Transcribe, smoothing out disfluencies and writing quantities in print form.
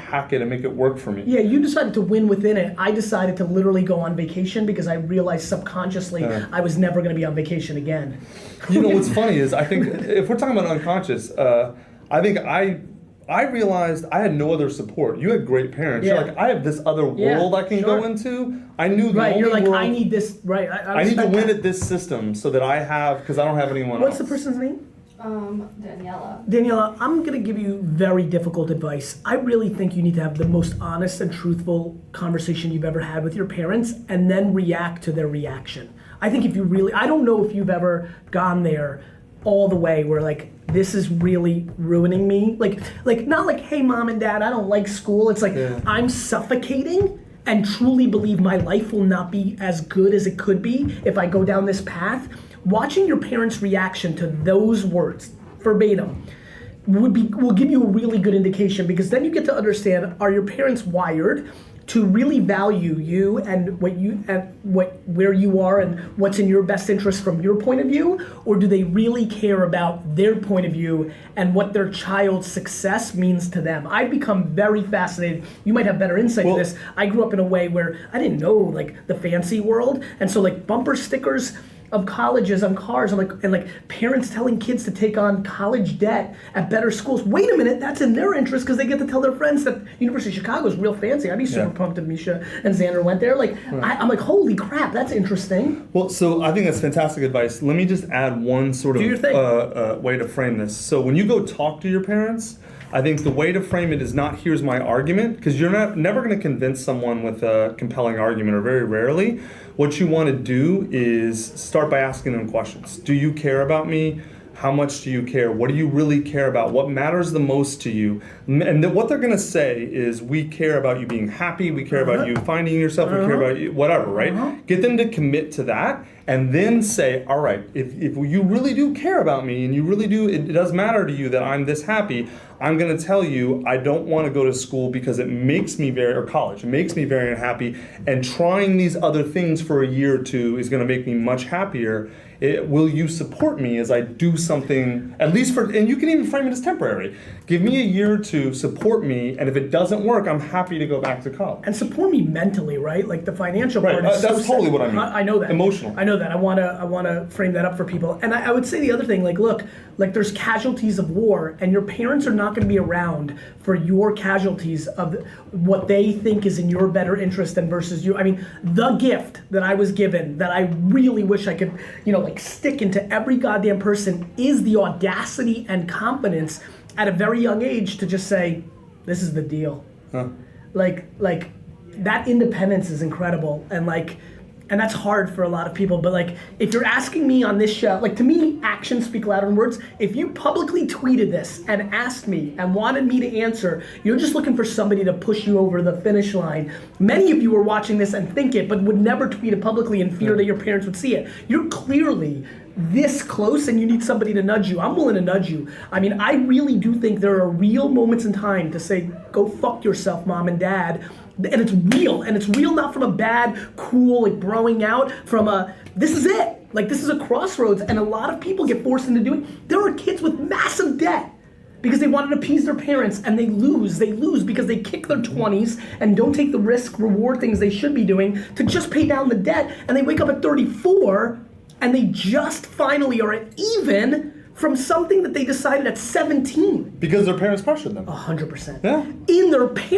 hack it and make it work for me. Yeah, you decided to win within it. I decided to literally go on vacation because I realized subconsciously I was never going to be on vacation again. You know, what's funny is I think if we're talking about unconscious, I think I realized I had no other support. You had great parents. Yeah. You're like, I have this other world I can go into. I knew the only you're like, world, I need this, right. I need to win at this system so that I have, because I don't have anyone What's else. the person's name? Daniela. Daniela, I'm going to give you very difficult advice. I really think you need to have the most honest and truthful conversation you've ever had with your parents and then react to their reaction. I think if you really, I don't know if you've ever gone there all the way where like, this is really ruining me. Like not like, hey mom and dad, I don't like school. It's like, I'm suffocating and truly believe my life will not be as good as it could be if I go down this path. Watching your parents' reaction to those words, verbatim, will give you a really good indication, because then you get to understand, are your parents wired to really value you and where you are and what's in your best interest from your point of view, or do they really care about their point of view and what their child's success means to them? I've become very fascinated. You might have better insight to this. I grew up in a way where I didn't know like the fancy world, and so like bumper stickers of colleges on cars, and parents telling kids to take on college debt at better schools. Wait a minute, that's in their interest because they get to tell their friends that University of Chicago is real fancy. I'd be super pumped if Misha and Xander went there. I'm like, holy crap, that's interesting. Well, so I think that's fantastic advice. Let me just add one sort of way to frame this. So when you go talk to your parents, I think the way to frame it is not, here's my argument, because you're never going to convince someone with a compelling argument, or very rarely. What you want to do is start by asking them questions. Do you care about me? How much do you care? What do you really care about? What matters the most to you? And what they're going to say is, we care about you being happy, we care about you finding yourself, we care about you, whatever, right? Get them to commit to that, and then say, all right, if you really do care about me, and you really do, it does matter to you that I'm this happy, I'm going to tell you I don't want to go to school because it makes me or college, it makes me very unhappy, and trying these other things for a year or two is going to make me much happier. Will you support me as I do something, at least and you can even frame it as temporary. Give me a year or two, support me, and if it doesn't work, I'm happy to go back to college. And support me mentally, right? Like the financial part is that's totally what I mean. I know that. Emotional. I know that. I wanna frame that up for people. And I would say the other thing, look, there's casualties of war, and your parents are not gonna be around for your casualties of what they think is in your better interest than versus you. I mean, the gift that I was given that I really wish I could, stick into every goddamn person is the audacity and confidence at a very young age to just say, this is the deal. Like that independence is incredible, and that's hard for a lot of people. But if you're asking me on this show, to me, actions speak louder than words. If you publicly tweeted this and asked me and wanted me to answer, you're just looking for somebody to push you over the finish line. Many of you are watching this and think it, but would never tweet it publicly in fear that your parents would see it. You're clearly this close and you need somebody to nudge you. I'm willing to nudge you. I mean, I really do think there are real moments in time to say, go fuck yourself, mom and dad. And it's real not from a bad, cool, broing out, from this is it. This is a crossroads, and a lot of people get forced into doing. There are kids with massive debt because they wanted to appease their parents, and they lose because they kick their 20s and don't take the risk, reward things they should be doing to just pay down the debt, and they wake up at 34, and they just finally are at even from something that they decided at 17. Because their parents pressured them. 100%. Yeah. In their parents.